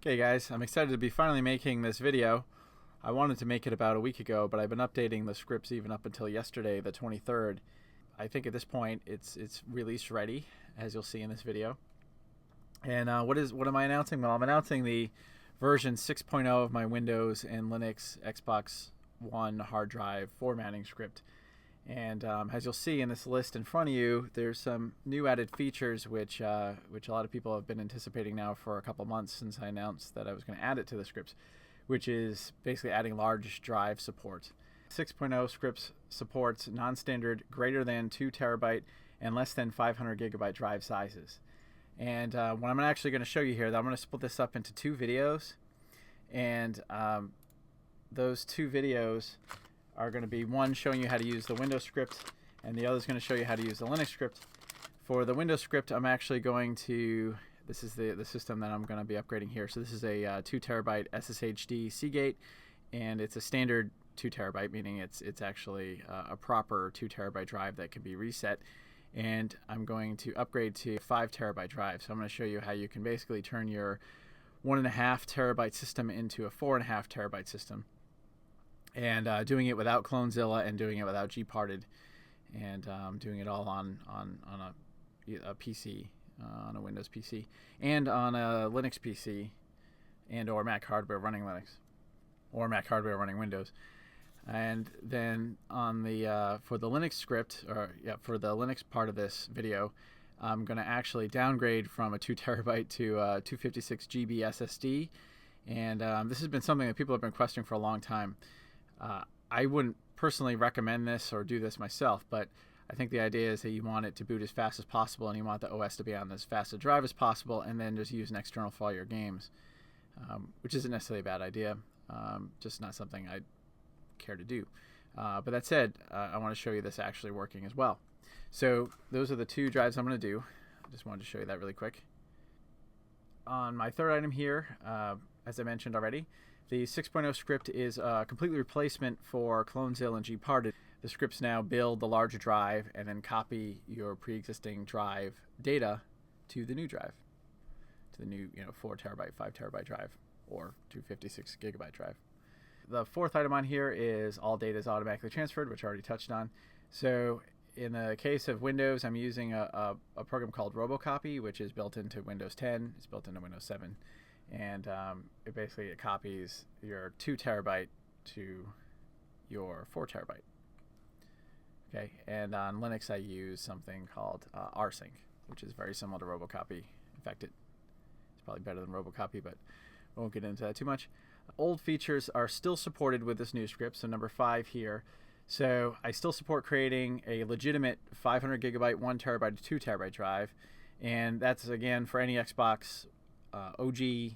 Okay guys, I'm excited to be finally making this video. I wanted to make it about a week ago, but I've been updating the scripts even up until yesterday, the 23rd. I think at this point it's release ready, as you'll see in this video. And what am I announcing? Well, I'm announcing the version 6.0 of my Windows and Linux Xbox One hard drive formatting script. And as you'll see in this list in front of you, there's some new added features which a lot of people have been anticipating now for a couple months since I announced that I was going to add it to the scripts, which is basically adding large drive support. 6.0 scripts supports non-standard greater than 2 terabyte and less than 500 gigabyte drive sizes. And what I'm actually going to show you here, I'm going to split this up into two videos, and those two videos are going to be one showing you how to use the Windows script, and the other is going to show you how to use the Linux script. For the Windows script, I'm actually going to, this is the system that I'm going to be upgrading here. So this is a 2 terabyte SSHD Seagate, and it's a standard 2 terabyte, meaning it's actually a proper 2 terabyte drive that can be reset. And I'm going to upgrade to 5 terabyte drive. So I'm going to show you how you can basically turn your 1.5 terabyte system into a 4.5 terabyte system. And doing it without Clonezilla and doing it without gparted, and doing it all on a PC, on a Windows PC, and on a Linux PC, and or Mac hardware running Linux, or Mac hardware running Windows. And then on the for the Linux script, for the Linux part of this video, I'm going to actually downgrade from a 2 terabyte to a 256 GB SSD, and this has been something that people have been questioning for a long time. I wouldn't personally recommend this or do this myself, but I think the idea is that you want it to boot as fast as possible, and you want the OS to be on as fast a drive as possible, and then just use an external for all your games, which isn't necessarily a bad idea, just not something I'd care to do. But that said, I want to show you this actually working as well. So those are the two drives I'm going to do. I just wanted to show you that really quick. On my third item here, as I mentioned already, the 6.0 script is a complete replacement for Clonezilla and gparted. The scripts now build the larger drive and then copy your pre-existing drive data to the new drive, to the new 4 terabyte, 5 terabyte drive, or 256 gigabyte drive. The fourth item on here is all data is automatically transferred, which I already touched on. So in the case of Windows, I'm using a program called RoboCopy, which is built into Windows 10. It's built into Windows 7. And it copies your 2 terabyte to your 4 terabyte. Okay, and on Linux I use something called rsync, which is very similar to RoboCopy. In fact, it's probably better than RoboCopy, but I won't get into that too much. Old features are still supported with this new script, so number 5 here. So I still support creating a legitimate 500 gigabyte, 1 terabyte to 2 terabyte drive, and that's again for any Xbox OG,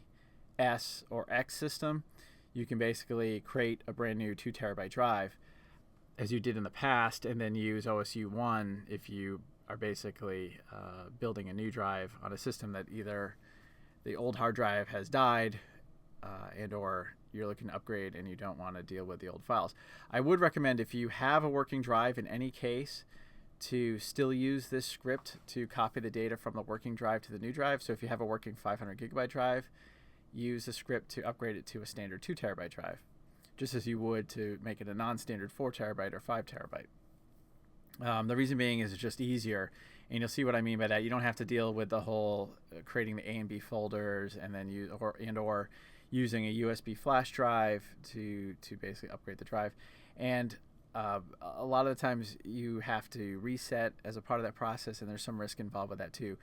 S, or X system. You can basically create a brand new 2 terabyte drive as you did in the past, and then use OSU 1 if you are basically building a new drive on a system that either the old hard drive has died and or you're looking to upgrade and you don't want to deal with the old files. I would recommend, if you have a working drive in any case, to still use this script to copy the data from the working drive to the new drive. So if you have a working 500 gigabyte drive, use the script to upgrade it to a standard 2 terabyte drive, just as you would to make it a non-standard 4 terabyte or 5 terabyte. The reason being is it's just easier, and you'll see what I mean by that. You don't have to deal with the whole creating the A and B folders and then or using a USB flash drive to basically upgrade the drive. And a lot of the times you have to reset as a part of that process, and there's some risk involved with that too.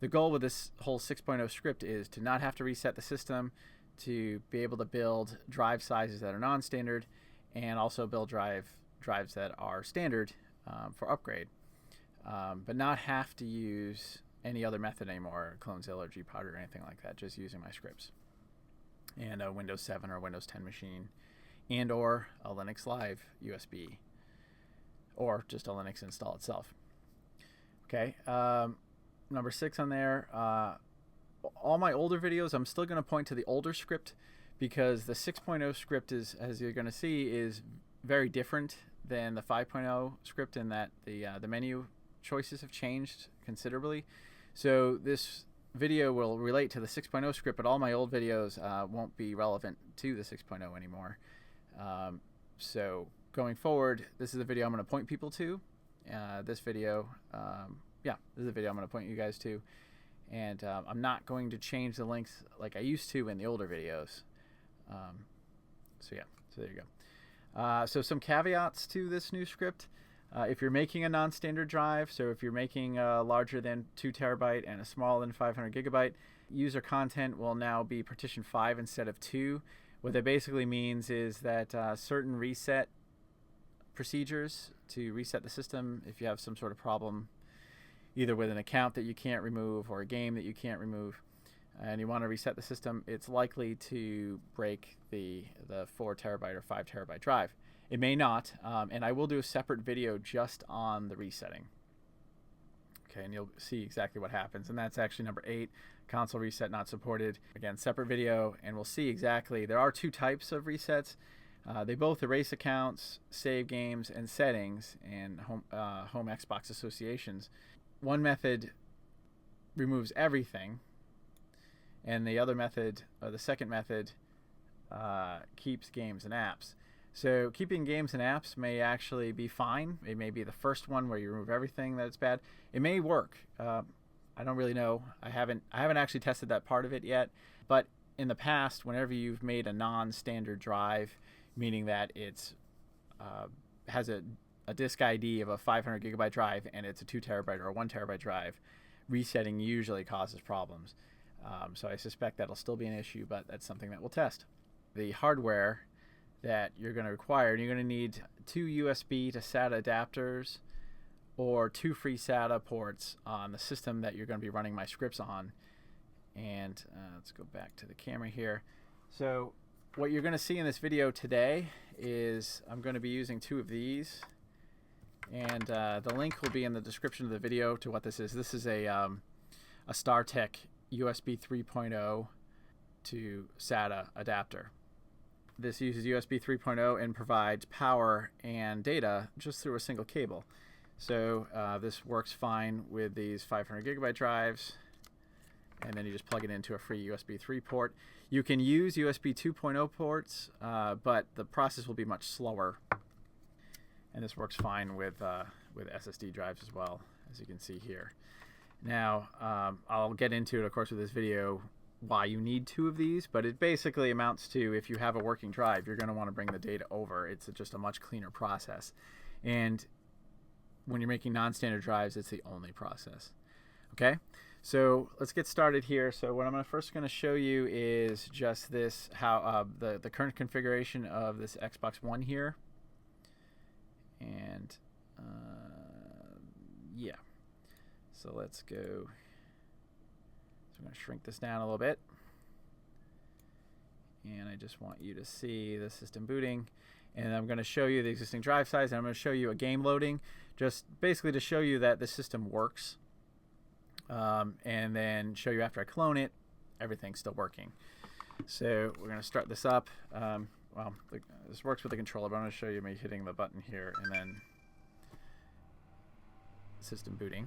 The goal with this whole 6.0 script is to not have to reset the system, to be able to build drive sizes that are non-standard, and also build drives that are standard for upgrade, but not have to use any other method anymore, Clonezilla or gparted or anything like that, just using my scripts. And a Windows 7 or Windows 10 machine, and or a Linux Live USB, or just a Linux install itself. Okay, number 6 on there, all my older videos, I'm still going to point to the older script, because the 6.0 script is, as you're going to see, is very different than the 5.0 script in that the menu choices have changed considerably. So this video will relate to the 6.0 script, but all my old videos won't be relevant to the 6.0 anymore. So going forward, this is the video I'm going to point people to. This is the video I'm going to point you guys to. And I'm not going to change the links like I used to in the older videos. So there you go. So some caveats to this new script. If you're making a non-standard drive, so if you're making a larger than 2 terabyte and a smaller than 500 gigabyte, user content will now be partition 5 instead of 2. What that basically means is that certain reset procedures to reset the system, if you have some sort of problem, either with an account that you can't remove or a game that you can't remove, and you want to reset the system, it's likely to break the 4 terabyte or 5 terabyte drive. It may not, and I will do a separate video just on the resetting. Okay, and you'll see exactly what happens. And that's actually number 8, console reset not supported. Again, separate video, and we'll see exactly. There are 2 types of resets. They both erase accounts, save games, and settings, and home Xbox associations. One method removes everything, and the other method, or the second method, keeps games and apps. So keeping games and apps may actually be fine. It may be the first one where you remove everything that's bad. It may work. I don't really know. I haven't actually tested that part of it yet. But in the past, whenever you've made a non-standard drive, meaning that it's has a disk ID of a 500 gigabyte drive and it's a 2 terabyte or a 1 terabyte drive, resetting usually causes problems. So I suspect that'll still be an issue, but that's something that we'll test. The hardware that you're going to require, you're going to need 2 USB to SATA adapters or 2 free SATA ports on the system that you're going to be running my scripts on. And let's go back to the camera here. So what you're going to see in this video today is I'm going to be using 2 of these, and the link will be in the description of the video to what this is. This is a StarTech USB 3.0 to SATA adapter. This uses USB 3.0 and provides power and data just through a single cable. So this works fine with these 500 gigabyte drives, and then you just plug it into a free USB 3 port. You can use USB 2.0 ports, but the process will be much slower. And this works fine with SSD drives as well, as you can see here. Now, I'll get into it, of course, with this video, why you need 2 of these, but it basically amounts to, if you have a working drive, you're going to want to bring the data over. It's just a much cleaner process. And when you're making non-standard drives, it's the only process. Okay, so let's get started here. So what I'm first going to show you is just this, how the current configuration of this Xbox One here. And yeah, so let's go. So I'm going to shrink this down a little bit, and I just want you to see the system booting, and I'm going to show you the existing drive size, and I'm going to show you a game loading, just basically to show you that the system works, and then show you after I clone it, everything's still working. So we're going to start this up. Well, this works with the controller, but I'm going to show you me hitting the button here and then system booting.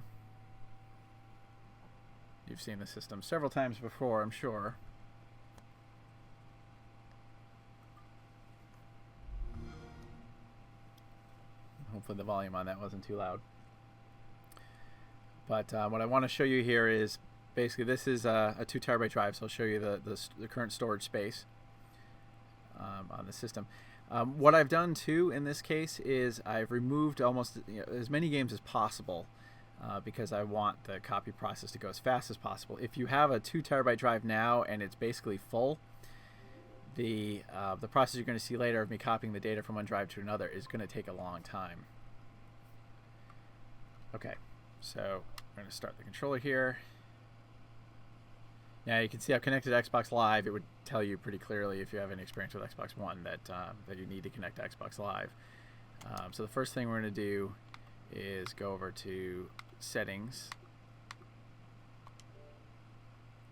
You've seen the system several times before, I'm sure. Hopefully the volume on that wasn't too loud. But what I want to show you here is basically this is a 2 terabyte drive, so I'll show you the current storage space on the system. What I've done too in this case is I've removed almost as many games as possible because I want the copy process to go as fast as possible. If you have a 2 terabyte drive now and it's basically full, the process you're going to see later of me copying the data from one drive to another is going to take a long time. Okay, so we're going to start the controller here. Now you can see I've connected Xbox Live. It would tell you pretty clearly if you have any experience with Xbox One that you need to connect to Xbox Live. So the first thing we're going to do is go over to Settings,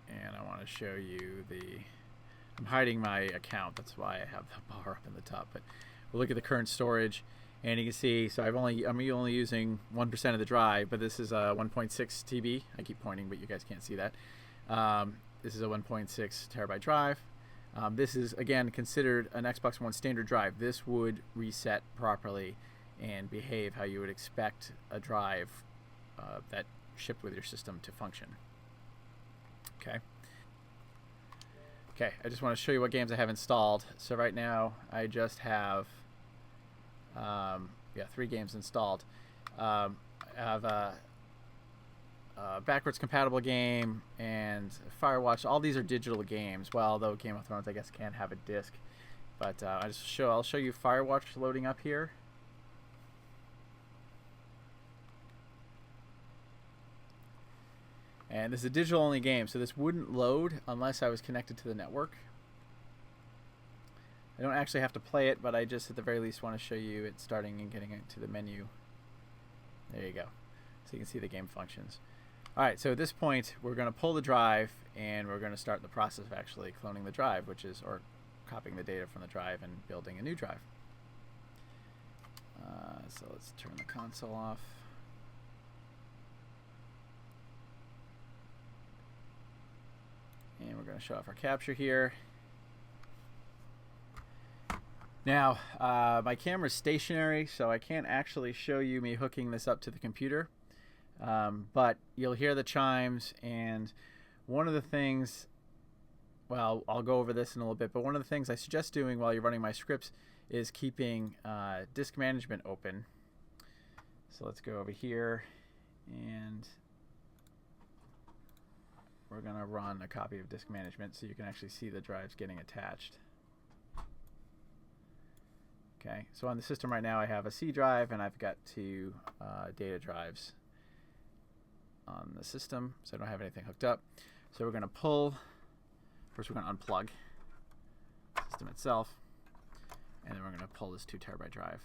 and I want to show you I'm hiding my account, that's why I have the bar up in the top, but we'll look at the current storage, and you can see, so I'm only using 1% of the drive, but this is 1.6 TB. I keep pointing, but you guys can't see that. This is a 1.6 terabyte drive. This is, again, considered an Xbox One standard drive. This would reset properly and behave how you would expect a drive that shipped with your system to function. Okay. Okay, I just want to show you what games I have installed. So right now I just have 3 games installed. I have a backwards compatible game and Firewatch. All these are digital games. Well, though Game of Thrones I guess can have a disc. But I'll show you Firewatch loading up here. And this is a digital only game, so this wouldn't load unless I was connected to the network. I don't actually have to play it, but I just at the very least want to show you it starting and getting it to the menu. There you go. So you can see the game functions. Alright, so at this point we're going to pull the drive and we're going to start the process of actually cloning the drive, or copying the data from the drive and building a new drive. So let's turn the console off. And we're going to show off our capture here. Now, my camera is stationary, so I can't actually show you me hooking this up to the computer. But you'll hear the chimes, and one of the things, well, I'll go over this in a little bit, but one of the things I suggest doing while you're running my scripts is keeping disk management open. So let's go over here, and we're going to run a copy of disk management so you can actually see the drives getting attached. Okay, so on the system right now I have a C drive and I've got 2 data drives on the system, so I don't have anything hooked up. So we're going to pull, first we're going to unplug the system itself, and then we're going to pull this 2 terabyte drive.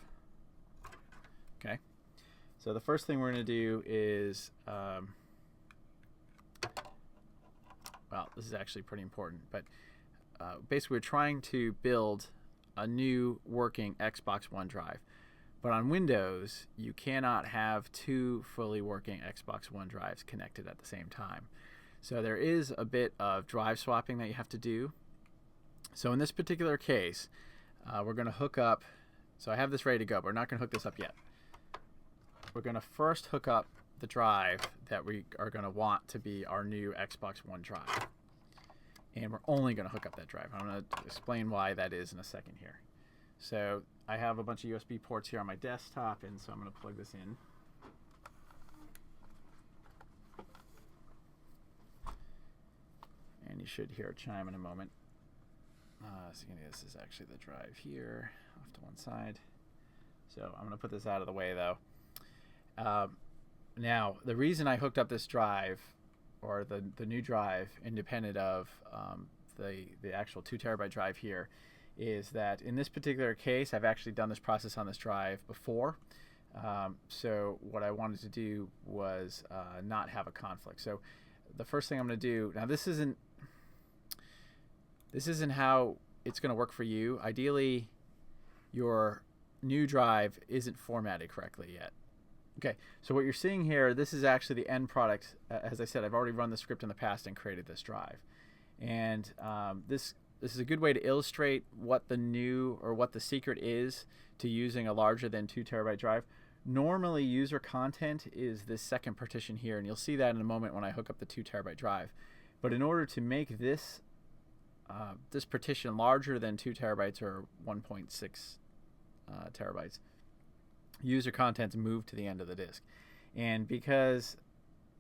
Okay, so the first thing we're going to do is, well, this is actually pretty important, but basically we're trying to build a new working Xbox One drive. But on Windows, you cannot have 2 fully working Xbox One drives connected at the same time. So there is a bit of drive swapping that you have to do. So in this particular case, we're going to hook up, so I have this ready to go, but we're not going to hook this up yet. We're going to first hook up the drive that we are going to want to be our new Xbox One drive. And we're only going to hook up that drive. I'm going to explain why that is in a second here. So I have a bunch of USB ports here on my desktop, and so I'm going to plug this in. And you should hear a chime in a moment. So this is actually the drive here, off to one side. So I'm going to put this out of the way, though. Now, the reason I hooked up this drive, or the new drive, independent of the actual 2 terabyte drive here, is that in this particular case, I've actually done this process on this drive before. So what I wanted to do was not have a conflict. So the first thing I'm going to do, now this isn't how it's going to work for you. Ideally, your new drive isn't formatted correctly yet. Okay, so what you're seeing here, this is actually the end product. As I said, I've already run the script in the past and created this drive. And this is a good way to illustrate what the new, or what the secret is to using a larger than 2 terabyte drive. Normally, user content is this second partition here, and you'll see that in a moment when I hook up the 2 terabyte drive. But in order to make this this partition larger than 2 terabytes or 1.6 terabytes, user contents move to the end of the disk. And because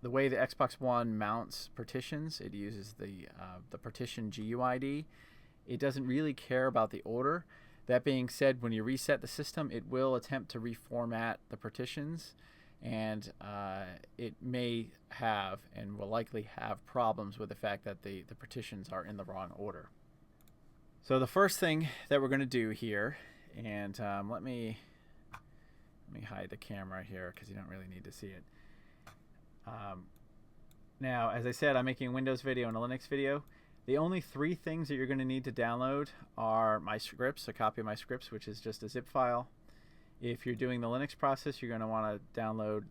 the way the Xbox One mounts partitions, it uses the partition GUID. It doesn't really care about the order. That being said, when you reset the system, it will attempt to reformat the partitions, and it may have and will likely have problems with the fact that the partitions are in the wrong order. So the first thing that we're going to do here, and let me hide the camera here because you don't really need to see it. Now, as I said, I'm making a Windows video and a Linux video. The only 3 things that you're going to need to download are my scripts, a copy of my scripts, which is just a zip file. If you're doing the Linux process, you're going to want to download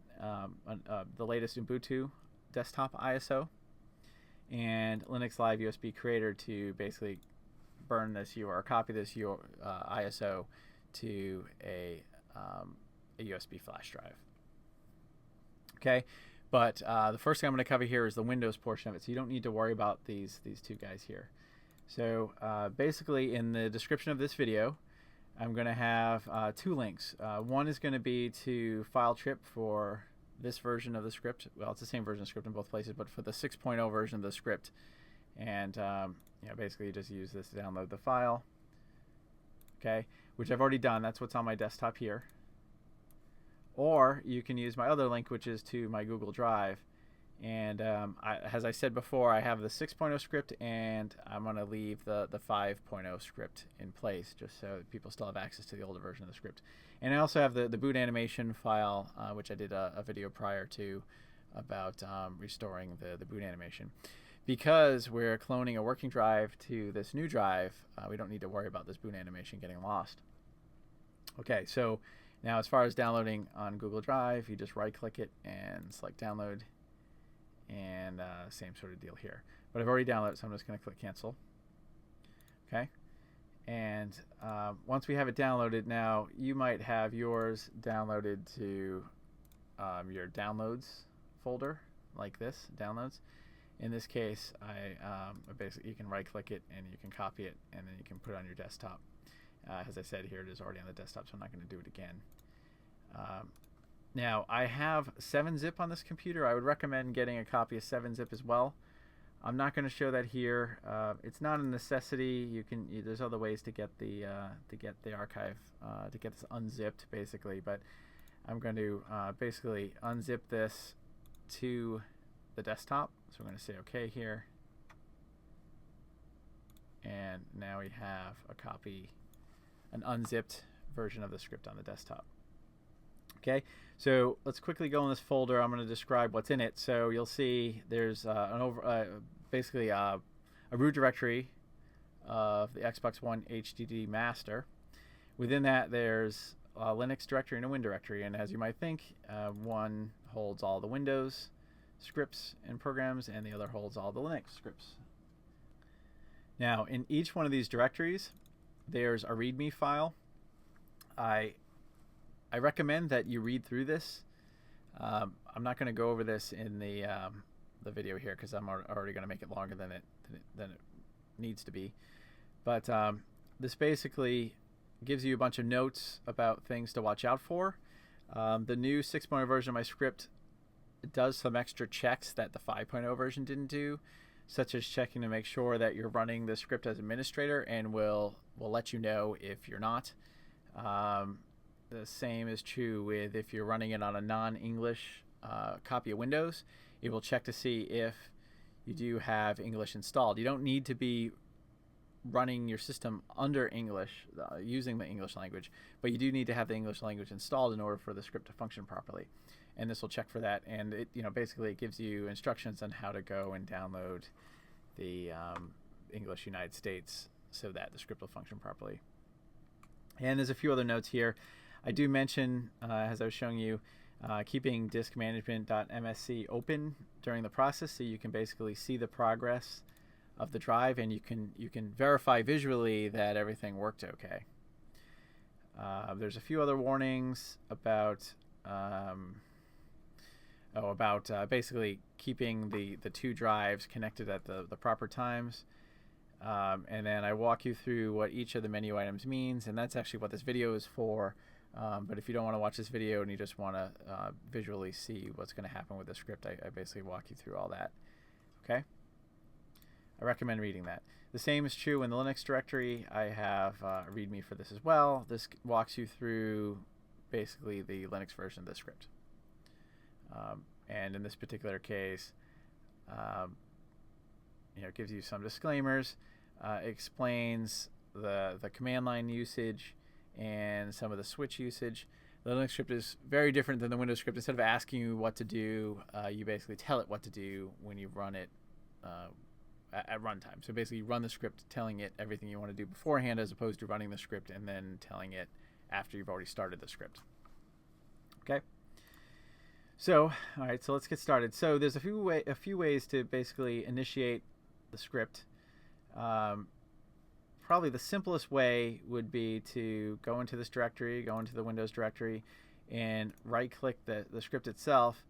the latest Ubuntu desktop ISO. and Linux Live USB Creator to basically burn this or copy this ISO to a USB flash drive. Okay, but the first thing I'm going to cover here is the Windows portion of it, so you don't need to worry about these two guys here. So basically, in the description of this video, I'm going to have two links. One is going to be to file trip for this version of the script. Well, it's the same version of the script in both places, but for the 6.0 version of the script. And basically you just use this to download the file, okay, which I've already done. That's what's on my desktop here. Or you can use my other link, which is to my Google Drive. And as I said before, I have the 6.0 script, and I'm going to leave the 5.0 script in place just so people still have access to the older version of the script. And I also have the boot animation file, which I did a video prior to about restoring the boot animation. Because we're cloning a working drive to this new drive, we don't need to worry about this boot animation getting lost. Okay, so now as far as downloading on Google Drive, you just right-click it and select download. And same sort of deal here. But I've already downloaded it, so I'm just going to click cancel. Okay. And once we have it downloaded, now you might have yours downloaded to your downloads folder, like this, downloads. In this case, basically you can right-click it and you can copy it, and then you can put it on your desktop. As I said, here it is already on the desktop, so I'm not going to do it again. Now, I have 7-zip on this computer. I would recommend getting a copy of 7-zip as well. I'm not going to show that here. It's not a necessity. There's other ways to get the archive, to get this unzipped, basically. But I'm going to basically unzip this to the desktop. So we're going to say OK here. And now we have a copy, an unzipped version of the script on the desktop. Okay, so let's quickly go in this folder. I'm going to describe what's in it. So you'll see there's basically a root directory of the Xbox One HDD master. Within that, there's a Linux directory and a Win directory. And as you might think, one holds all the Windows scripts and programs, and the other holds all the Linux scripts. Now, in each one of these directories, there's a README file. I recommend that you read through this. I'm not going to go over this in the video here because I'm already going to make it longer than it needs to be. But this basically gives you a bunch of notes about things to watch out for. The new 6.0 version of my script does some extra checks that the 5.0 version didn't do, such as checking to make sure that you're running the script as administrator, and will let you know if you're not. The same is true with if you're running it on a non-English copy of Windows. It will check to see if you do have English installed. You don't need to be running your system under English, using the English language, but you do need to have the English language installed in order for the script to function properly. And this will check for that, and it basically it gives you instructions on how to go and download the English United States so that the script will function properly. And there's a few other notes here. I do mention, as I was showing you, keeping disk management.msc open during the process, so you can basically see the progress of the drive, and you can verify visually that everything worked okay. There's a few other warnings about basically keeping the two drives connected at the proper times. And then I walk you through what each of the menu items means, and that's actually what this video is for. But if you don't want to watch this video and you just want to visually see what's going to happen with the script, I basically walk you through all that. Okay? I recommend reading that. The same is true in the Linux directory. I have a README for this as well. This walks you through basically the Linux version of the script. And in this particular case, it gives you some disclaimers, explains the command line usage and some of the switch usage. The Linux script is very different than the Windows script. Instead of asking you what to do, you basically tell it what to do when you run it at runtime. So basically you run the script telling it everything you want to do beforehand, as opposed to running the script and then telling it after you've already started the script. Okay? So, all right, so let's get started. So there's a few ways to basically initiate the script. Probably the simplest way would be to go into this directory, go into the Windows directory, and right-click the script itself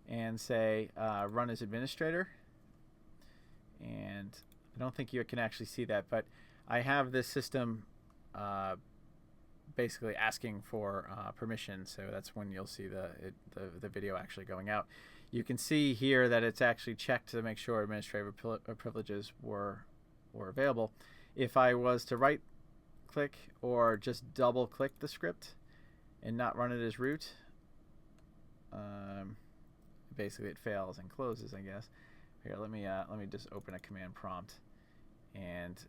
and say Run as Administrator. And I don't think you can actually see that, but I have this system basically asking for permission, so that's when you'll see the video actually going out. You can see here that it's actually checked to make sure administrative privileges were available. If I was to right click or just double click the script and not run it as root, basically it fails and closes, I guess. Here, let me just open a command prompt, and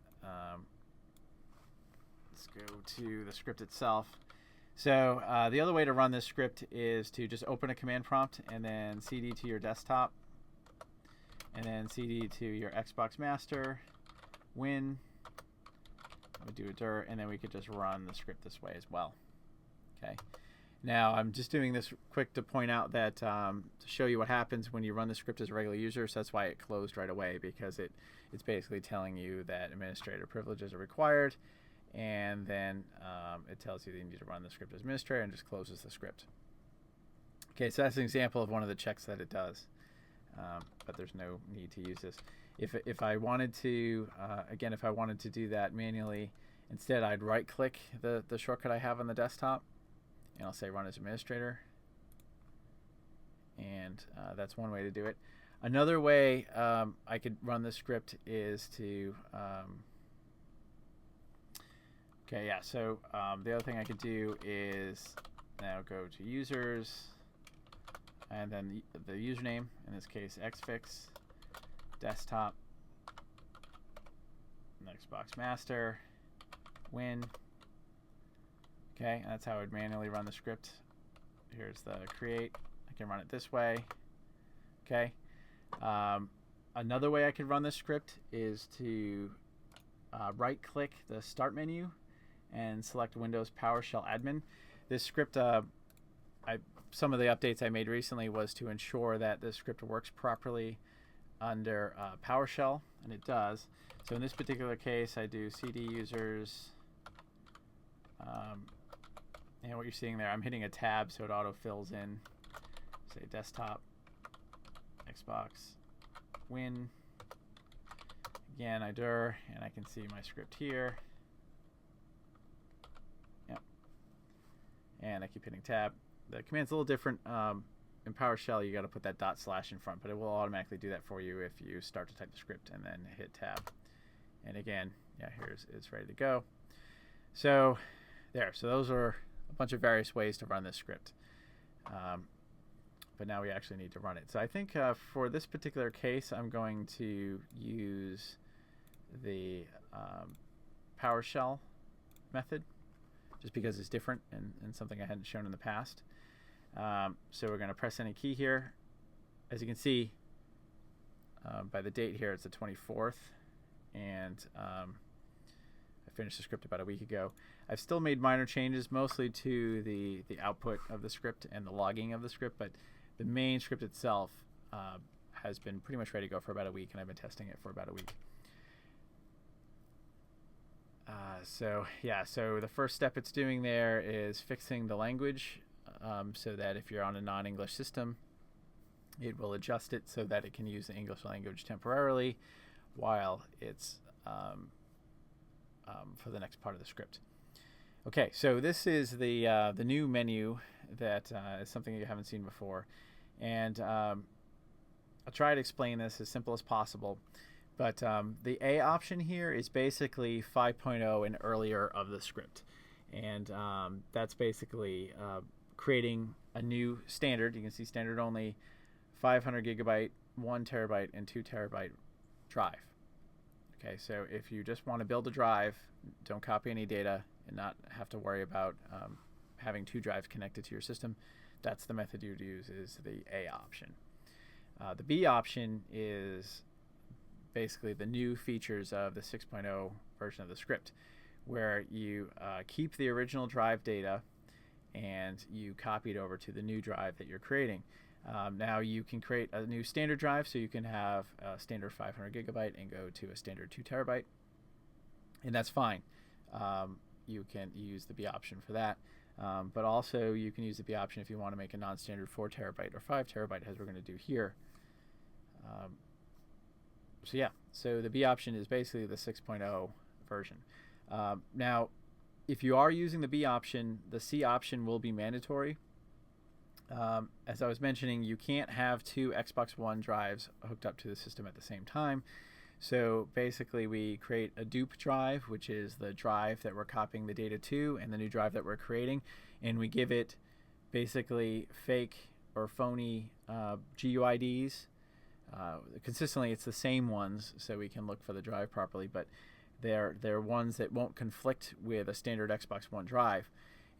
let's go to the script itself. So the other way to run this script is to just open a command prompt and then cd to your desktop, and then cd to your Xbox master, win. I would do a dir, and then we could just run the script this way as well. Okay. Now I'm just doing this quick to point out that to show you what happens when you run the script as a regular user. So that's why it closed right away, because it's basically telling you that administrator privileges are required, and then it tells you that you need to run the script as administrator and just closes the script. Okay, so that's an example of one of the checks that it does, but there's no need to use this. If I wanted to, again, if I wanted to do that manually, instead I'd right-click the shortcut I have on the desktop, and I'll say Run as Administrator, and that's one way to do it. Another way I could run this script is to, okay, yeah, so the other thing I could do is now go to Users, and then the username, in this case xfix, desktop, Xbox master, win. Okay, and that's how I would manually run the script. Here's the create. I can run it this way. Okay. Another way I could run this script is to right-click the Start menu and select Windows PowerShell Admin. This script, some of the updates I made recently was to ensure that this script works properly under PowerShell, and it does. So in this particular case, I do cd users, and what you're seeing there, I'm hitting a tab so it auto-fills in, say desktop, Xbox, win. Again, I dir, and I can see my script here. Yep. And I keep hitting tab. The command's a little different. In PowerShell, you got to put that / in front, but it will automatically do that for you if you start to type the script and then hit tab. And again, yeah, it's ready to go. So there. So those are a bunch of various ways to run this script. But now we actually need to run it. So I think for this particular case, I'm going to use the PowerShell method, just because it's different and something I hadn't shown in the past. So we're going to press any key here. As you can see, by the date here, it's the 24th, and I finished the script about a week ago. I've still made minor changes, mostly to the output of the script and the logging of the script, but the main script itself has been pretty much ready to go for about a week, and I've been testing it for about a week. So the first step it's doing there is fixing the language, so that if you're on a non-English system, it will adjust it so that it can use the English language temporarily while it's for the next part of the script. Okay, so this is the new menu that is something you haven't seen before, and I'll try to explain this as simple as possible. But the A option here is basically 5.0 and earlier of the script, and that's basically creating a new standard. You can see standard only 500 gigabyte, 1 terabyte, and 2 terabyte drive. Okay, so if you just want to build a drive, don't copy any data, and not have to worry about having 2 drives connected to your system, that's the method you'd use, is the A option. The B option is basically the new features of the 6.0 version of the script, where you keep the original drive data and you copy it over to the new drive that you're creating. Now you can create a new standard drive, so you can have a standard 500 gigabyte and go to a standard 2 terabyte, and that's fine. You can use the B option for that, but also you can use the B option if you want to make a non-standard 4 terabyte or 5 terabyte, as we're going to do here. So yeah, so the B option is basically the 6.0 version. Now, if you are using the B option, the C option will be mandatory. As I was mentioning, you can't have 2 Xbox One drives hooked up to the system at the same time. So basically we create a dupe drive, which is the drive that we're copying the data to, and the new drive that we're creating, and we give it basically fake or phony GUIDs. Consistently it's the same ones, so we can look for the drive properly, but they're ones that won't conflict with a standard Xbox One drive.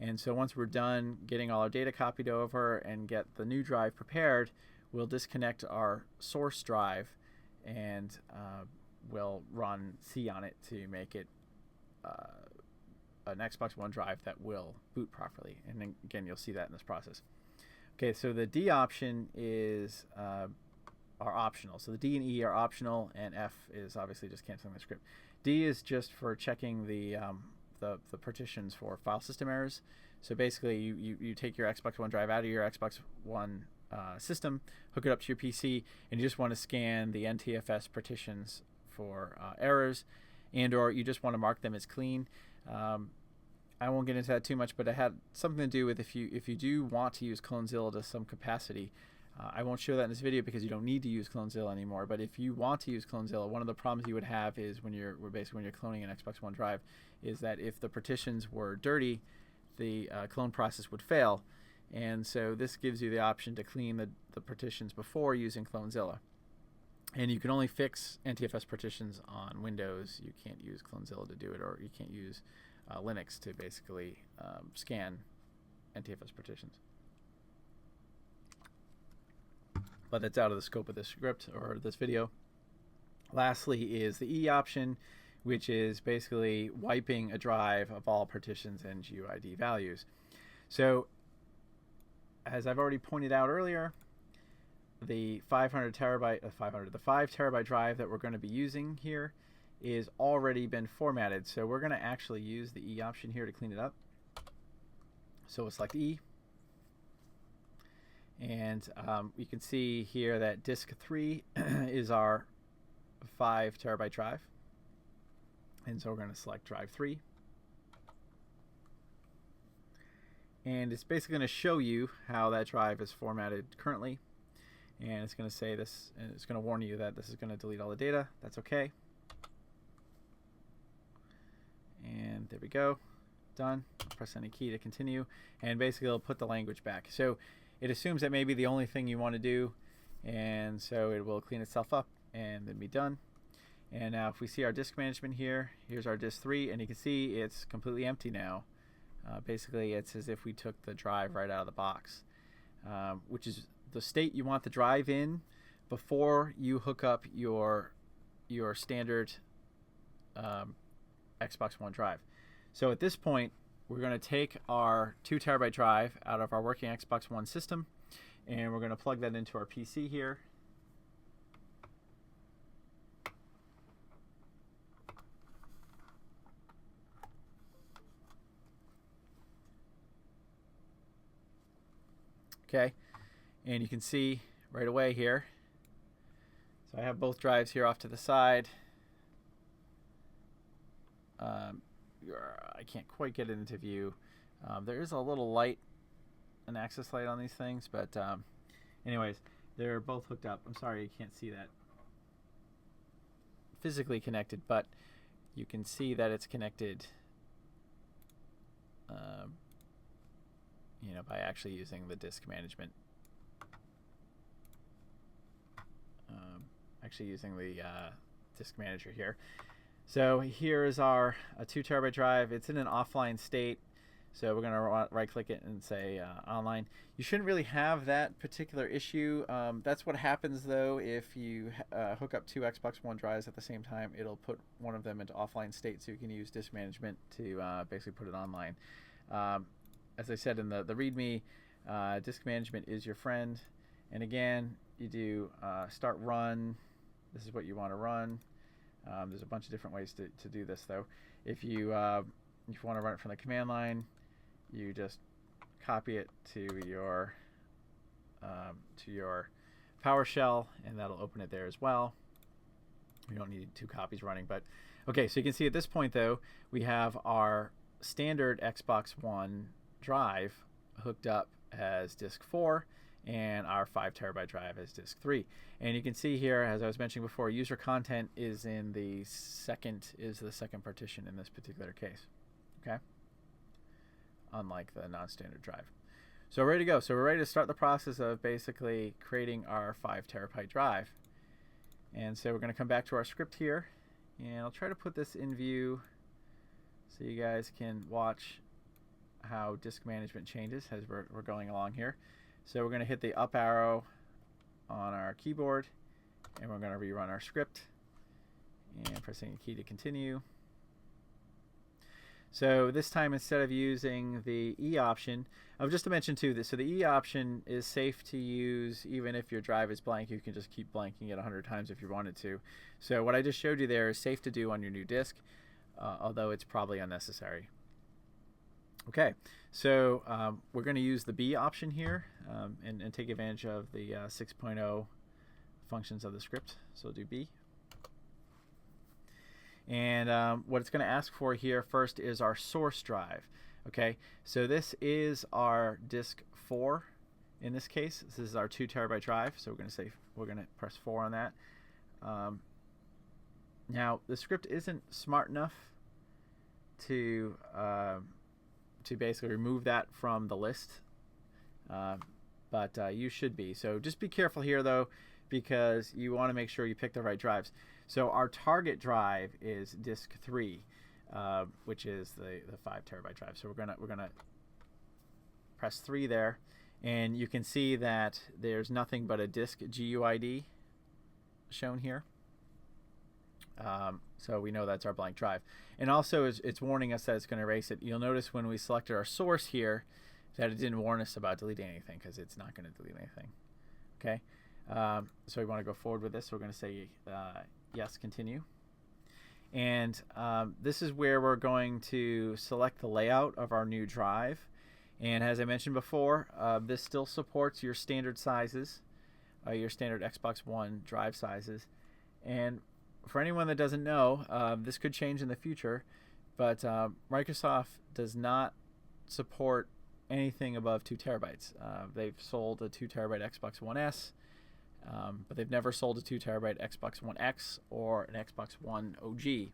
And so once we're done getting all our data copied over and get the new drive prepared, we'll disconnect our source drive and we'll run C on it to make it an Xbox One drive that will boot properly. And then, again, you'll see that in this process. Okay, so the D option is are optional. So the D and E are optional, and F is obviously just canceling the script. D is just for checking the partitions for file system errors. So basically you take your Xbox One drive out of your Xbox One system, hook it up to your PC, and you just want to scan the NTFS partitions for errors, and or you just want to mark them as clean. I won't get into that too much, but it had something to do with if you do want to use CloneZilla to some capacity. I won't show that in this video because you don't need to use CloneZilla anymore. But if you want to use CloneZilla, one of the problems you would have is when you're cloning an Xbox One drive, is that if the partitions were dirty, the clone process would fail. And so this gives you the option to clean the partitions before using CloneZilla. And you can only fix NTFS partitions on Windows. You can't use CloneZilla to do it, or you can't use Linux to basically scan NTFS partitions. But that's out of the scope of this script or this video. Lastly is the E option, which is basically wiping a drive of all partitions and GUID values. So as I've already pointed out earlier, the 5 terabyte drive that we're going to be using here is already been formatted. So we're going to actually use the E option here to clean it up. So we'll select E. And you can see here that disk 3 is our 5 terabyte drive. And so we're going to select drive 3. And it's basically going to show you how that drive is formatted currently. And it's going to say this, and it's going to warn you that this is going to delete all the data. That's okay. And there we go. Done. Press any key to continue. And basically it'll put the language back. So it assumes that may be the only thing you want to do, and so it will clean itself up and then be done. And now if we see our disk management here, here's our disk 3, and you can see it's completely empty now. Basically it's as if we took the drive right out of the box, which is the state you want the drive in before you hook up your standard Xbox One drive. So at this point, we're going to take our 2 terabyte drive out of our working Xbox One system, and we're going to plug that into our PC here. Okay, and you can see right away here. So I have both drives here off to the side. I can't quite get it into view. There is a little light, an access light on these things, but anyways, they're both hooked up. I'm sorry you can't see that physically connected, but you can see that it's connected by actually using the disk management. Actually using the disk manager here. So here is our 2 terabyte drive. It's in an offline state, so we're going to right click it and say online. You shouldn't really have that particular issue. That's what happens though if you hook up 2 Xbox One drives at the same time. It'll put one of them into offline state, so you can use disk management to basically put it online. As I said in the README, disk management is your friend, And again, you do start run. This is what you want to run. There's a bunch of different ways to do this, though. If you want to run it from the command line, you just copy it to your PowerShell, and that'll open it there as well. We don't need 2 copies running, but okay. So you can see at this point, though, we have our standard Xbox One drive hooked up as disk 4, and our 5 terabyte drive as disk 3. And you can see here, as I was mentioning before, user content is in the second partition in this particular case. Okay, unlike the non-standard drive. So we're ready to go. So we're ready to start the process of basically creating our 5 terabyte drive. And so we're going to come back to our script here, and I'll try to put this in view so you guys can watch how disk management changes as we're going along here. So we're going to hit the up arrow on our keyboard, and we're going to rerun our script, and pressing a key to continue. So this time, instead of using the E option, just to mention too, so the E option is safe to use even if your drive is blank. You can just keep blanking it 100 times if you wanted to. So what I just showed you there is safe to do on your new disk, although it's probably unnecessary. Okay, so we're going to use the B option here and take advantage of the 6.0 functions of the script. So we'll do B. And what it's going to ask for here first is our source drive. Okay, so this is our disk 4 in this case. This is our 2 terabyte drive. So we're going to press 4 on that. Now the script isn't smart enough to basically remove that from the list, but you should be. So just be careful here though, because you want to make sure you pick the right drives. So our target drive is disk 3, which is the 5 terabyte drive. So we're gonna press 3 there, and you can see that there's nothing but a disk GUID shown here. So we know that's our blank drive. And also it's warning us that it's going to erase it. You'll notice when we selected our source here that it didn't warn us about deleting anything, because it's not going to delete anything. Okay, so we want to go forward with this. So we're going to say yes, continue. And this is where we're going to select the layout of our new drive. And as I mentioned before, this still supports your standard sizes, your standard Xbox One drive sizes. And for anyone that doesn't know, this could change in the future, but Microsoft does not support anything above 2 terabytes. They've sold a 2 terabyte Xbox One S, but they've never sold a 2 terabyte Xbox One X or an Xbox One OG.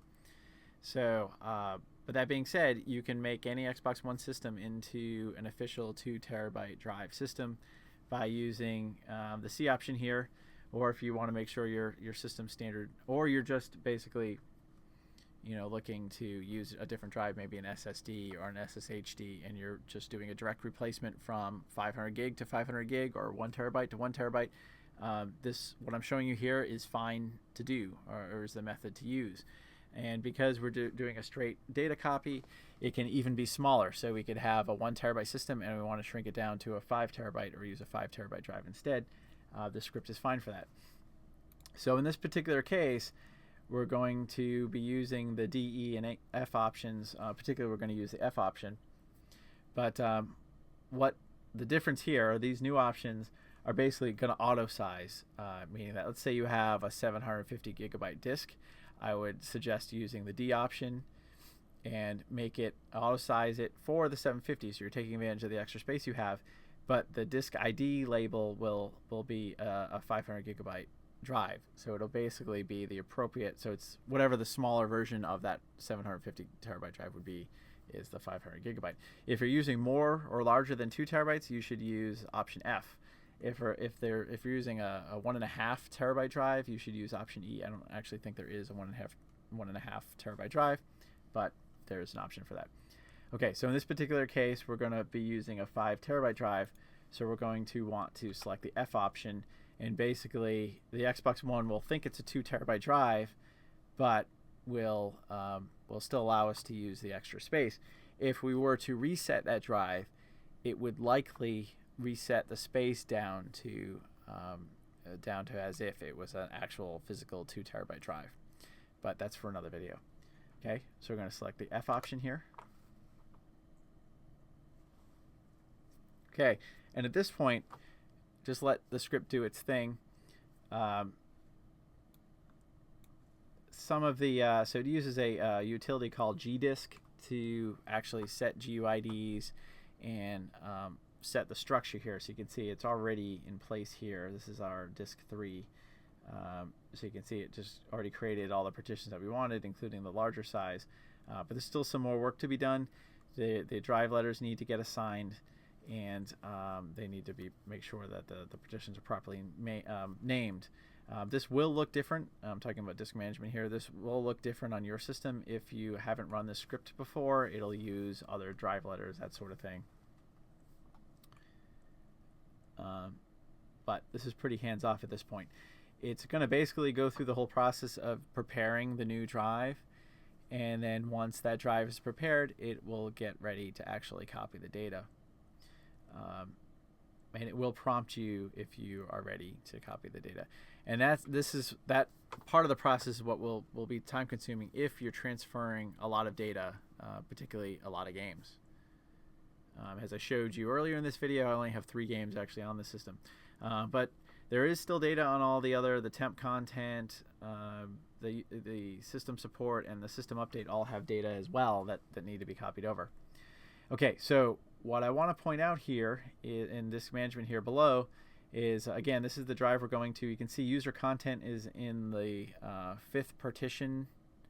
So, but that being said, you can make any Xbox One system into an official 2 terabyte drive system by using the C option here. Or if you want to make sure your system standard, or you're just basically, looking to use a different drive, maybe an SSD or an SSHD, and you're just doing a direct replacement from 500 gig to 500 gig or 1 terabyte to 1 terabyte, what I'm showing you here is fine to do, or is the method to use. And because we're doing a straight data copy, it can even be smaller. So we could have a 1 terabyte system and we want to shrink it down to a 5 terabyte or use a 5 terabyte drive instead. The script is fine for that. So in this particular case, we're going to be using the D, E, and F options. Particularly, we're going to use the F option. But what the difference here are, these new options are basically going to auto size, meaning that let's say you have a 750 gigabyte disk. I would suggest using the D option and make it auto size it for the 750, so you're taking advantage of the extra space you have. But the disk ID label will be a 500 gigabyte drive. So it'll basically be the appropriate, so it's whatever the smaller version of that 750 terabyte drive would be, is the 500 gigabyte. If you're using more or larger than 2 terabytes, you should use option F. If you're using a 1.5 terabyte drive, you should use option E. I don't actually think there is a 1.5 terabyte drive, but there's an option for that. Okay, so in this particular case, we're going to be using a 5 terabyte drive, so we're going to want to select the F option, and basically the Xbox One will think it's a 2 terabyte drive, but will still allow us to use the extra space. If we were to reset that drive, it would likely reset the space down to down to as if it was an actual physical 2 terabyte drive. But that's for another video. Okay, so we're going to select the F option here. Okay, and at this point, just let the script do its thing. Some of the so it uses a utility called GDisk to actually set GUIDs and set the structure here. So you can see it's already in place here. This is our disk 3. So you can see it just already created all the partitions that we wanted, including the larger size. But there's still some more work to be done. The drive letters need to get assigned, and they need to make sure that the partitions are properly named. This will look different. I'm talking about disk management here. This will look different on your system. If you haven't run this script before, it'll use other drive letters, that sort of thing. But this is pretty hands-off at this point. It's going to basically go through the whole process of preparing the new drive, and then once that drive is prepared, it will get ready to actually copy the data. And it will prompt you if you are ready to copy the data. And that part of the process is what will be time consuming if you're transferring a lot of data, particularly a lot of games. As I showed you earlier in this video, I only have 3 games actually on the system. But there is still data on all the temp content, the system support, and the system update all have data as well that need to be copied over. Okay, so what I want to point out here in disk management here below is, again, this is the drive we're going to. You can see user content is in the 5th partition.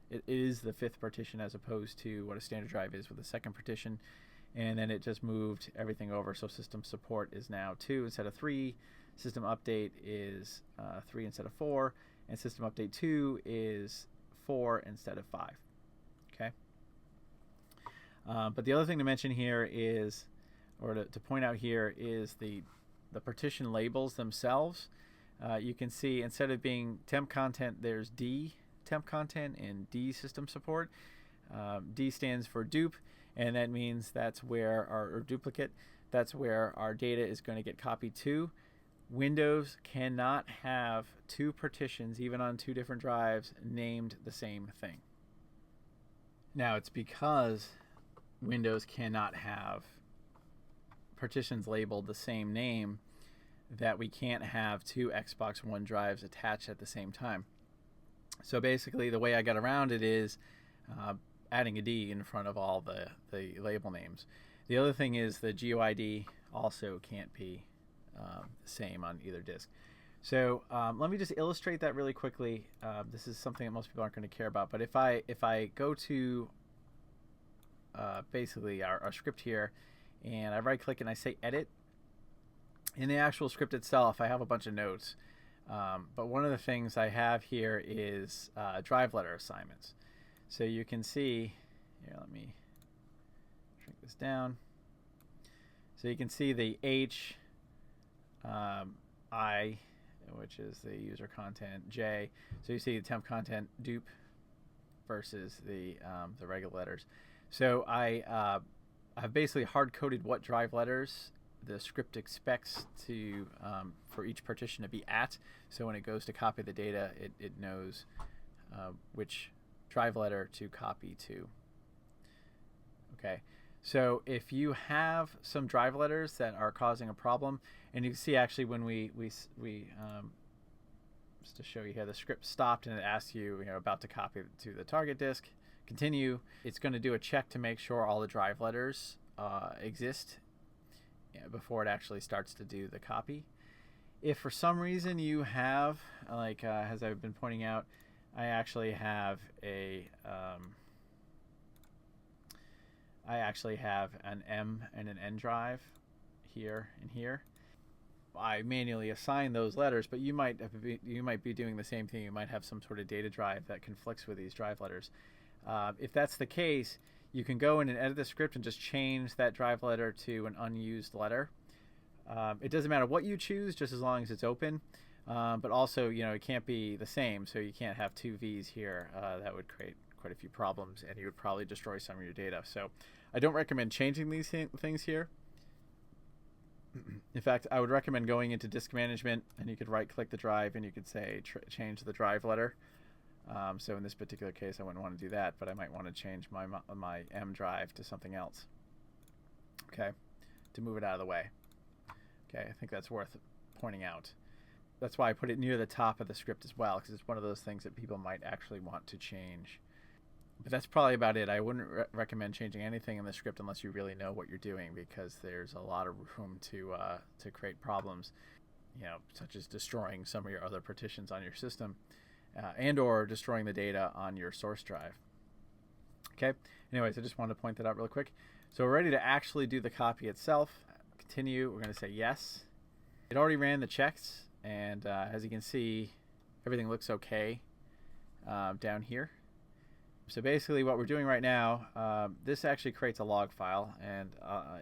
It is the 5th partition as opposed to what a standard drive is with a 2nd partition. And then it just moved everything over. So system support is now 2 instead of 3. System update is 3 instead of 4. And system update 2 is 4 instead of 5. Okay. But the other thing to mention here is, or to point out here, is the partition labels themselves. You can see instead of being temp content, there's D temp content and D system support. D stands for dupe, and that means that's where or duplicate. That's where our data is going to get copied to. Windows cannot have 2 partitions, even on 2 different drives, named the same thing. Now, it's because Windows cannot have partitions labeled the same name that we can't have 2 Xbox One drives attached at the same time. So basically the way I got around it is adding a D in front of all the label names. The other thing is the GUID also can't be the same on either disk. So let me just illustrate that really quickly. This is something that most people aren't going to care about, but if I go to basically our script here, and I right click and I say edit, in the actual script itself I have a bunch of notes, but one of the things I have here is drive letter assignments. So you can see here, let me shrink this down, so you can see the H, I, which is the user content, J, so you see the temp content dupe versus the regular letters. So I've basically hard-coded what drive letters the script expects to for each partition to be at. So when it goes to copy the data, it knows which drive letter to copy to. Okay, so if you have some drive letters that are causing a problem, and you can see actually when we just to show you here, the script stopped and it asks you, about to copy to the target disk. Continue. It's going to do a check to make sure all the drive letters exist before it actually starts to do the copy. If for some reason you have, like as I've been pointing out, I actually have an M and an N drive here and here. I manually assign those letters, but you might be doing the same thing. You might have some sort of data drive that conflicts with these drive letters. If that's the case, you can go in and edit the script and just change that drive letter to an unused letter. It doesn't matter what you choose, just as long as it's open. But also, it can't be the same, so you can't have 2 V's here. That would create quite a few problems, and you would probably destroy some of your data. So I don't recommend changing these things here. In fact, I would recommend going into disk management, and you could right-click the drive, and you could say change the drive letter. So in this particular case, I wouldn't want to do that, but I might want to change my M drive to something else. Okay, to move it out of the way. Okay, I think that's worth pointing out. That's why I put it near the top of the script as well, because it's one of those things that people might actually want to change. But that's probably about it. I wouldn't recommend changing anything in the script unless you really know what you're doing, because there's a lot of room to create problems, such as destroying some of your other partitions on your system, and or destroying the data on your source drive. Okay. Anyways, I just wanted to point that out real quick. So we're ready to actually do the copy itself. Continue. We're going to say yes. It already ran the checks, and as you can see, everything looks okay down here. So basically what we're doing right now, this actually creates a log file, and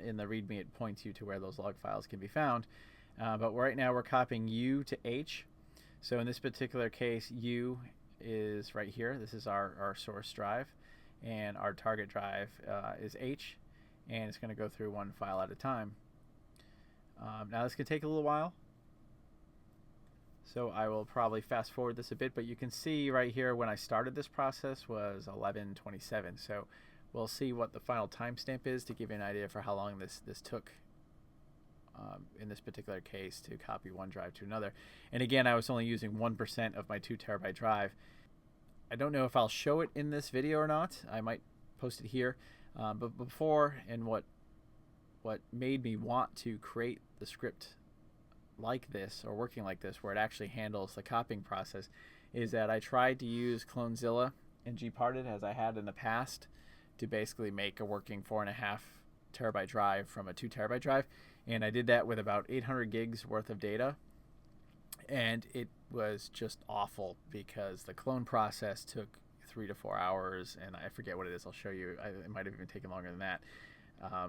in the README it points you to where those log files can be found. But right now we're copying U to H. So in this particular case, U is right here. This is our source drive, and our target drive is H, and it's going to go through one file at a time. Now this could take a little while, so I will probably fast forward this a bit, but you can see right here when I started this process was 11:27. So we'll see what the final timestamp is to give you an idea for how long this took in this particular case to copy one drive to another. And again, I was only using 1% of my 2 terabyte drive. I don't know if I'll show it in this video or not. I might post it here. But before, and what made me want to create the script like this, or working like this, where it actually handles the copying process, is that I tried to use Clonezilla and gparted as I had in the past to basically make a working 4.5 terabyte drive from a 2 terabyte drive. And I did that with about 800 gigs worth of data, and it was just awful because the clone process took 3 to 4 hours, and I forget what it is. I'll show you. It might have even taken longer than that.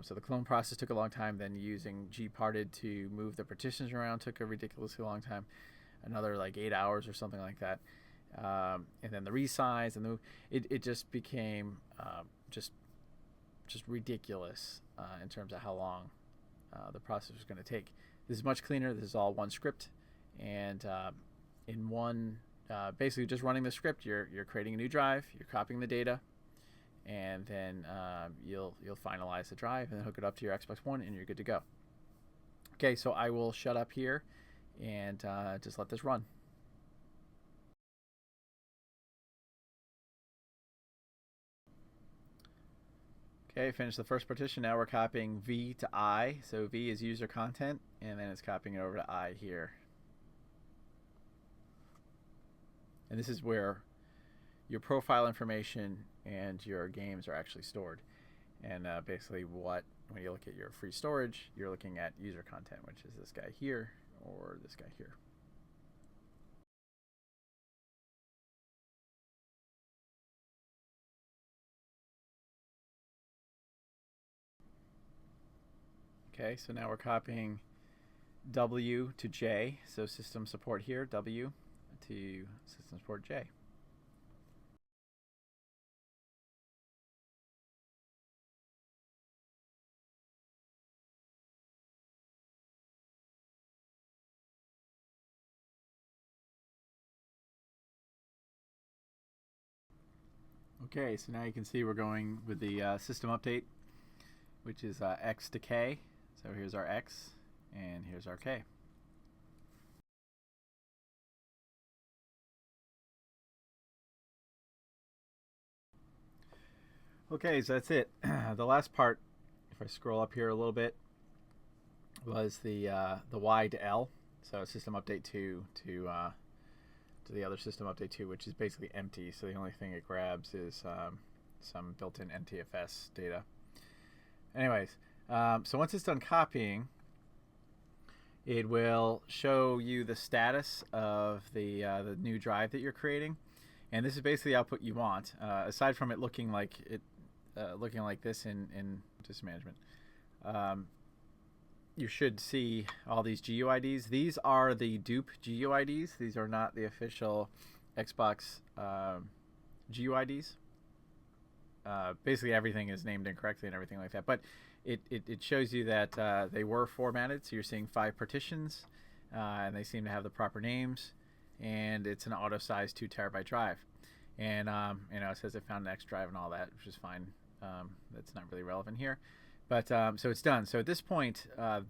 So the clone process took a long time. Then using gparted to move the partitions around took a ridiculously long time, another like 8 hours or something like that. And then the resize and it just became just ridiculous in terms of how long the process was going to take. This is much cleaner. This is all one script, and in one, basically just running the script, you're creating a new drive, you're copying the data, and then you'll finalize the drive and then hook it up to your Xbox One, and you're good to go. Okay, so I will shut up here and just let this run. Okay, finish the first partition. Now we're copying V to I. So V is user content, and then it's copying it over to I here. And this is where your profile information and your games are actually stored. And basically when you look at your free storage, you're looking at user content, which is this guy here or this guy here. Okay, so now we're copying W to J, so system support here, W to system support J. Okay, so now you can see we're going with the system update, which is X to K. So here's our X, and here's our K. Okay, so that's it. The last part, if I scroll up here a little bit, was the Y to L. So system update 2 to the other system update 2, which is basically empty. So the only thing it grabs is some built-in NTFS data. Anyways, so once it's done copying, it will show you the status of the new drive that you're creating, and this is basically the output you want. Aside from it looking like this in disk management, you should see all these GUIDs. These are the dupe GUIDs. These are not the official Xbox GUIDs. basically everything is named incorrectly and everything like that. But it shows you that they were formatted. So you're seeing 5 partitions, and they seem to have the proper names. And it's an auto-sized 2 terabyte drive. And it says it found an X drive and all that, which is fine. That's not really relevant here. But so it's done. So at this point,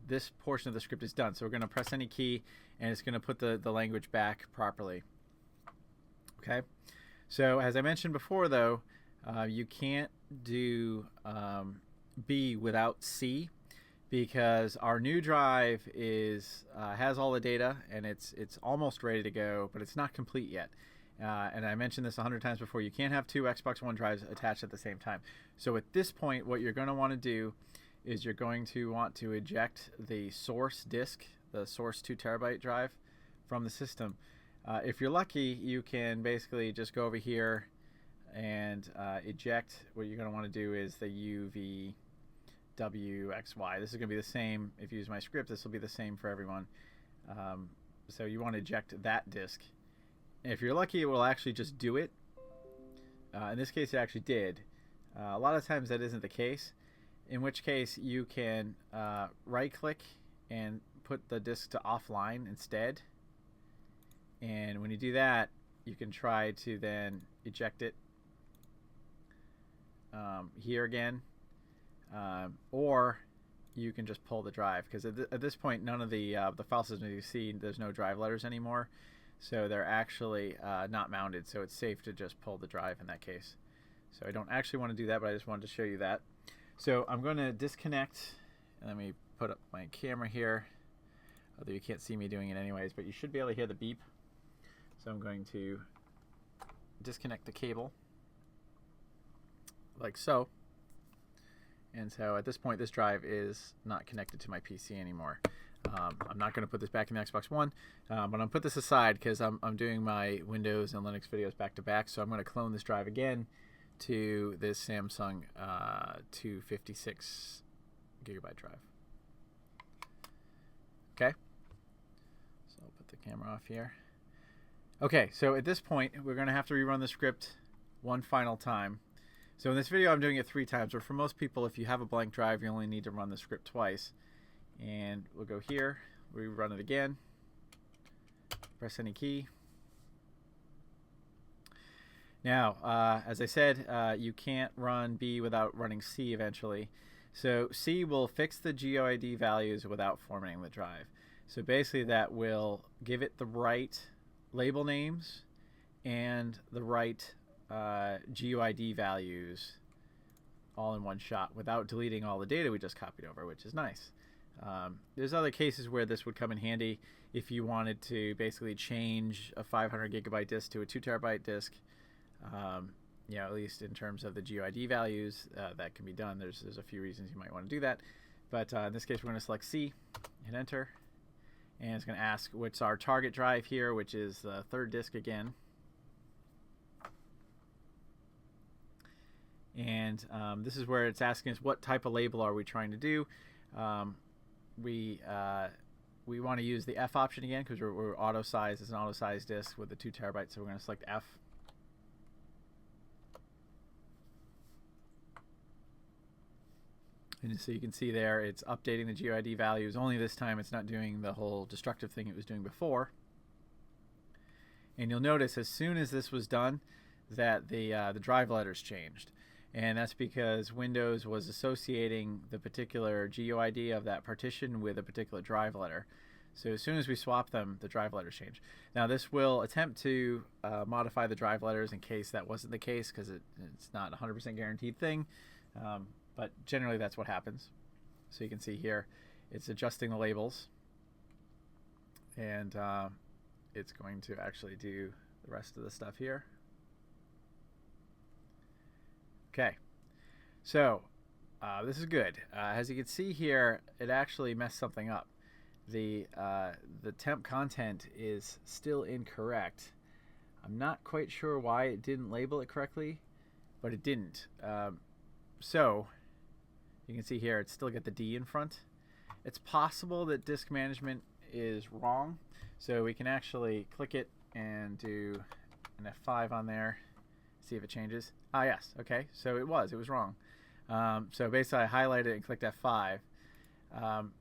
this portion of the script is done. So we're going to press any key, and it's going to put the language back properly. Okay. So as I mentioned before, though, you can't do B without C, because our new drive has all the data, and it's almost ready to go, but it's not complete yet. And I mentioned this 100 times before. You can't have 2 Xbox One drives attached at the same time. So at this point, what you're going to want to do is you're going to want to eject the source disk, the source 2 terabyte drive, from the system. If you're lucky, you can basically just go over here and eject. What you're going to want to do is the UVWXY. This is going to be the same. If you use my script, this will be the same for everyone. So you want to eject that disk. And if you're lucky, it will actually just do it. In this case, it actually did. A lot of times that isn't the case, in which case you can right-click and put the disk to offline instead. And when you do that, you can try to then eject it here again, or you can just pull the drive, because at this point, none of the file systems you see, there's no drive letters anymore. So they're actually not mounted, so it's safe to just pull the drive in that case. So I don't actually want to do that, but I just wanted to show you that. So I'm going to disconnect. Let me put up my camera here, although you can't see me doing it anyways, but you should be able to hear the beep. So I'm going to disconnect the cable, like so. And so at this point, this drive is not connected to my PC anymore. I'm not going to put this back in the Xbox One, but I'm going to put this aside because I'm doing my Windows and Linux videos back to back. So I'm going to clone this drive again to this Samsung 256 gigabyte drive. Okay. So I'll put the camera off here. Okay, so at this point, we're going to have to rerun the script one final time. So in this video, I'm doing it 3 times. Or for most people, if you have a blank drive, you only need to run the script twice. And we'll go here, rerun it again, press any key. Now, as I said, you can't run B without running C eventually. So C will fix the GUID values without formatting the drive. So basically that will give it the right label names and the right GUID values all in one shot without deleting all the data we just copied over, which is nice. There's other cases where this would come in handy if you wanted to basically change a 500 gigabyte disk to a 2 terabyte disk. At least in terms of the GUID values, that can be done. There's a few reasons you might want to do that. But in this case, we're going to select C, hit enter, and it's going to ask what's our target drive here, which is the 3rd disk again. And this is where it's asking us what type of label are we trying to do. We want to use the F option again because we're auto-sized. It's an auto-sized disk with a 2 terabyte, so we're going to select F. And so you can see there it's updating the GUID values. Only this time it's not doing the whole destructive thing it was doing before. And you'll notice as soon as this was done that the drive letters changed. And that's because Windows was associating the particular GUID of that partition with a particular drive letter. So as soon as we swap them, the drive letters change. Now this will attempt to modify the drive letters in case that wasn't the case, because it's not a 100% guaranteed thing. But generally that's what happens. So you can see here it's adjusting the labels, and it's going to actually do the rest of the stuff here. Okay, so this is good. As you can see here, it actually messed something up. The temp content is still incorrect. I'm not quite sure why it didn't label it correctly, but it didn't. So you can see here it's still got the D in front. It's possible that disk management is wrong, so we can actually click it and do an F5 on there, see if it changes. Ah, yes. Okay. So it was wrong. So basically, I highlighted it and clicked F5. Um,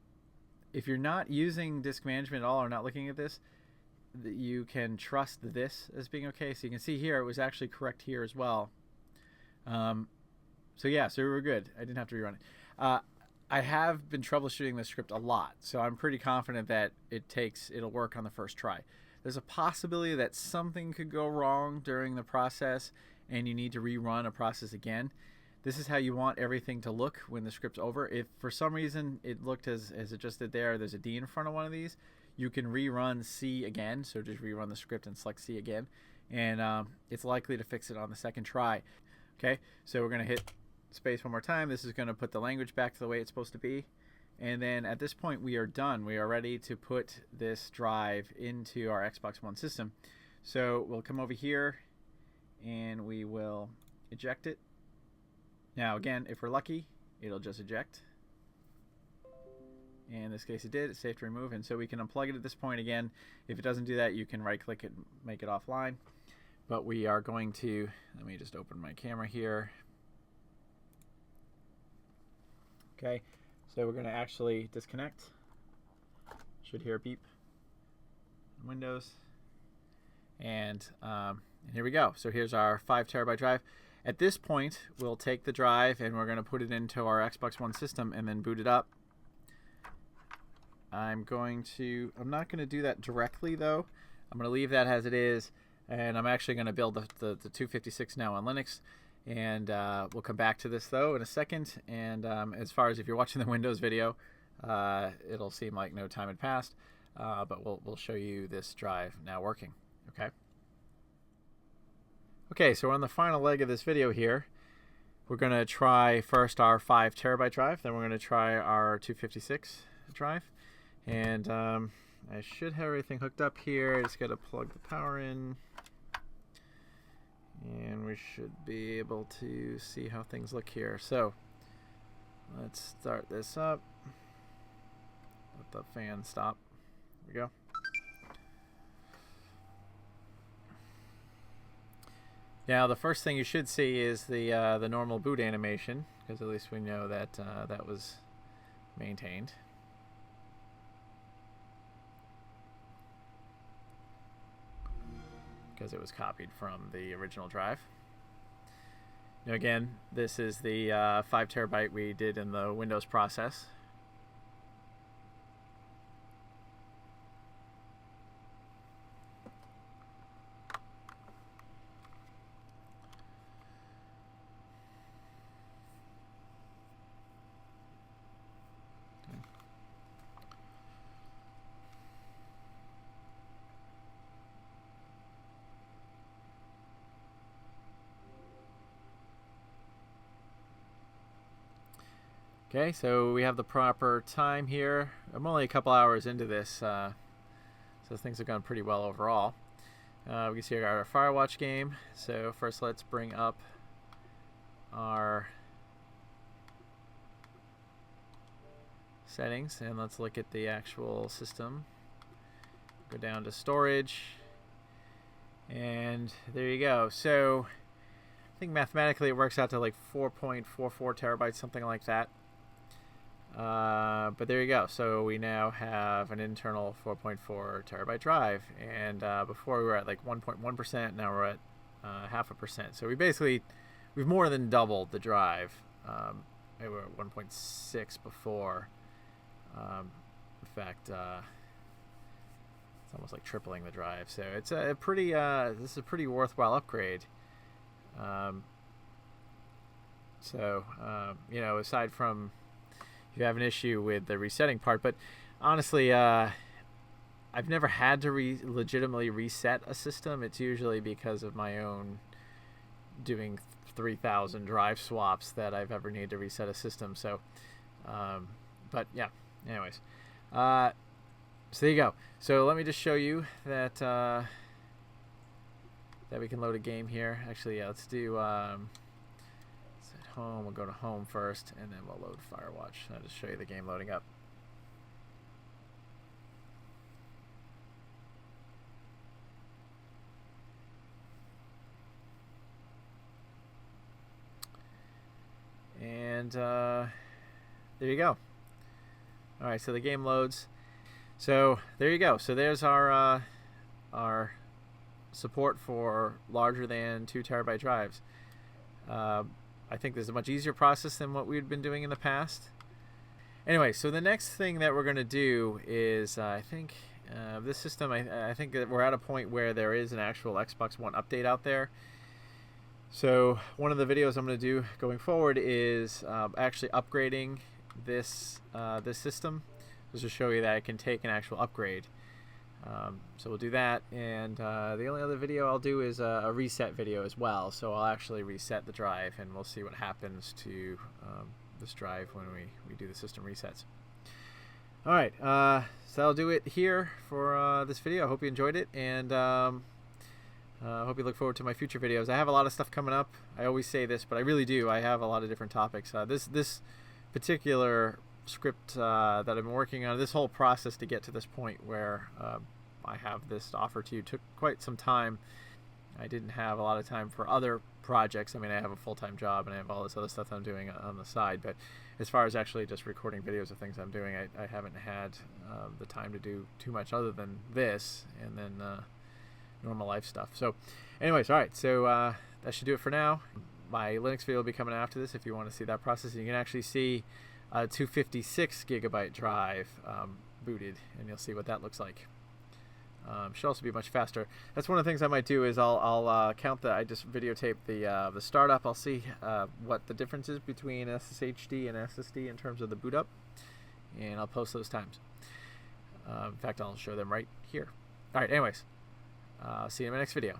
if you're not using disk management at all or not looking at this, you can trust this as being okay. So you can see here it was actually correct here as well. So yeah, so we were good. I didn't have to rerun it. I have been troubleshooting this script a lot, so I'm pretty confident that it'll work on the first try. There's a possibility that something could go wrong during the process and you need to rerun a process again. This is how you want everything to look when the script's over. If for some reason it looked as it just did there's a D in front of one of these, you can rerun C again. So just rerun the script and select C again, and it's likely to fix it on the second try. Okay, so we're going to hit space one more time. This is going to put the language back to the way it's supposed to be. And then at this point, we are done. We are ready to put this drive into our Xbox One system. So we'll come over here and we will eject it. Now again, if we're lucky, it'll just eject. In this case it did. It's safe to remove, and so we can unplug it at this point. Again, if it doesn't do that, you can right click it and make it offline. But we are going to, let me just open my camera here. Okay, so we're going to actually disconnect. Should hear a beep in Windows. And here we go. So here's our 5 terabyte drive. At this point, we'll take the drive and we're going to put it into our Xbox One system and then boot it up. I'm not going to do that directly though. I'm going to leave that as it is, and I'm actually going to build the 256 now on Linux. And we'll come back to this though in a second. And as far as if you're watching the Windows video, it'll seem like no time had passed, but we'll show you this drive now working. Okay, so we're on the final leg of this video here. We're going to try first our 5 terabyte drive, then we're going to try our 256 drive. And I should have everything hooked up here. I just got to plug the power in. And we should be able to see how things look here. So let's start this up. Let the fan stop. There we go. Now the first thing you should see is the normal boot animation, because at least we know that that was maintained. Because it was copied from the original drive. Now again, this is the 5 terabyte we did in the Windows process. Okay, so we have the proper time here. I'm only a couple hours into this, so things have gone pretty well overall. We can see our Firewatch game. So first let's bring up our settings and let's look at the actual system. Go down to storage, and there you go. So I think mathematically it works out to like 4.44 terabytes, something like that. But there you go. So we now have an internal 4.4 terabyte drive, and before we were at like 1.1%. Now we're at 0.5%. So we've more than doubled the drive. We were at 1.6 before. In fact, it's almost like tripling the drive. So it's a pretty this is a pretty worthwhile upgrade. You know, aside from you have an issue with the resetting part, but honestly, I've never had to legitimately reset a system. It's usually because of my own doing 3,000 drive swaps that I've ever needed to reset a system. So, but yeah, anyways, so there you go. So let me just show you that that we can load a game here. Actually, yeah, let's do home. We'll go to home first, and then we'll load Firewatch. I'll just show you the game loading up. And there you go. All right, so the game loads. So there you go. So there's our support for larger than 2 terabyte drives. I think this is a much easier process than what we'd been doing in the past. Anyway, so the next thing that we're going to do is, I think, this system, I think that we're at a point where there is an actual Xbox One update out there. So one of the videos I'm going to do going forward is actually upgrading this system, just to show you that I can take an actual upgrade. So we'll do that, and the only other video I'll do is a reset video as well. So I'll actually reset the drive, and we'll see what happens to this drive when we do the system resets. All right, so that'll do it here for this video. I hope you enjoyed it, and I hope you look forward to my future videos. I have a lot of stuff coming up. I always say this, but I really do. I have a lot of different topics. This particular script that I've been working on, this whole process to get to this point where I have this to offer to you, took quite some time. I didn't have a lot of time for other projects. I mean, I have a full-time job and I have all this other stuff I'm doing on the side, but as far as actually just recording videos of things I'm doing, I haven't had the time to do too much other than this and then normal life stuff. So anyways, all right, so that should do it for now. My Linux video will be coming after this if you want to see that process. You can actually see a 256 gigabyte drive booted, and you'll see what that looks like. Should also be much faster. That's one of the things I might do is I'll count I just videotape the startup. I'll see what the difference is between SSHD and SSD in terms of the boot up, and I'll post those times. In fact, I'll show them right here. All right, anyways, see you in my next video.